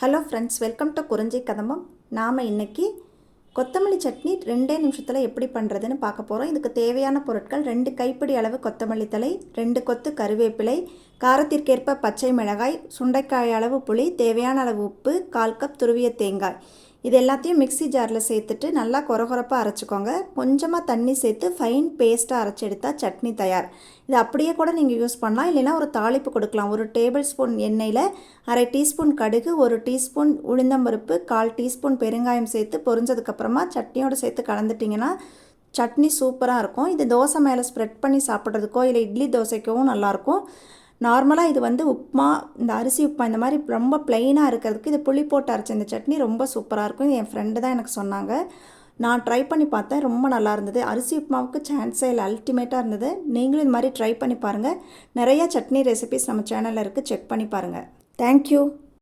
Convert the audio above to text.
Hello friends, welcome to குறிஞ்சி கதம்பம். நாம் இன்றைக்கி கொத்தமல்லி சட்னி 2 நிமிஷத்தில் எப்படி பண்ணுறதுன்னு பார்க்க போகிறோம். இதுக்கு தேவையான பொருட்கள் 2 கைப்பிடி அளவு கொத்தமல்லி தழை, 2 கொத்து கருவேப்பிலை, காரத்திற்கேற்ப பச்சை மிளகாய், சுண்டைக்காய் அளவு புளி, தேவையான அளவு உப்பு, 1/4 கப் துருவிய தேங்காய். இது எல்லாத்தையும் மிக்ஸி ஜாரில் சேர்த்துட்டு நல்லா கொரகொரப்பாக அரைச்சிக்கோங்க. கொஞ்சமாக தண்ணி சேர்த்து ஃபைன் பேஸ்ட்டாக அரைச்சி எடுத்தால் சட்னி தயார். இது அப்படியே கூட நீங்கள் யூஸ் பண்ணலாம், இல்லைனா ஒரு தாளிப்பு கொடுக்கலாம். 1 டேபிள் ஸ்பூன் எண்ணெயில் 1/2 டீஸ்பூன் கடுகு, 1 டீஸ்பூன் உளுந்தம்பருப்பு, 1/4 டீஸ்பூன் பெருங்காயம் சேர்த்து பொரிஞ்சதுக்கப்புறமா சட்னியோடு சேர்த்து கலந்துட்டிங்கன்னா சட்னி சூப்பராக இருக்கும். இது தோசை மேலே ஸ்ப்ரெட் பண்ணி சாப்பிட்றதுக்கோ இல்லை இட்லி தோசைக்கவும் நல்லாயிருக்கும். நார்மலாக இது உப்புமா, இந்த அரிசி உப்புமா இந்த மாதிரி ரொம்ப ப்ளைனாக இருக்கிறதுக்கு இது புளி போட்டு அரைச்ச இந்த சட்னி ரொம்ப சூப்பராக இருக்கும். இது என் ஃப்ரெண்டு தான் எனக்கு சொன்னாங்க. நான் ட்ரை பண்ணி பார்த்தேன், ரொம்ப நல்லா இருந்தது. அரிசி உப்புமாவுக்கு சான்ஸே இல்லை, அல்டிமேட்டாக இருந்தது. நீங்களும் இது மாதிரி ட்ரை பண்ணி பாருங்கள். நிறையா சட்னி ரெசிபிஸ் நம்ம சேனலில் இருக்குது, செக் பண்ணி பாருங்கள். தேங்க்யூ.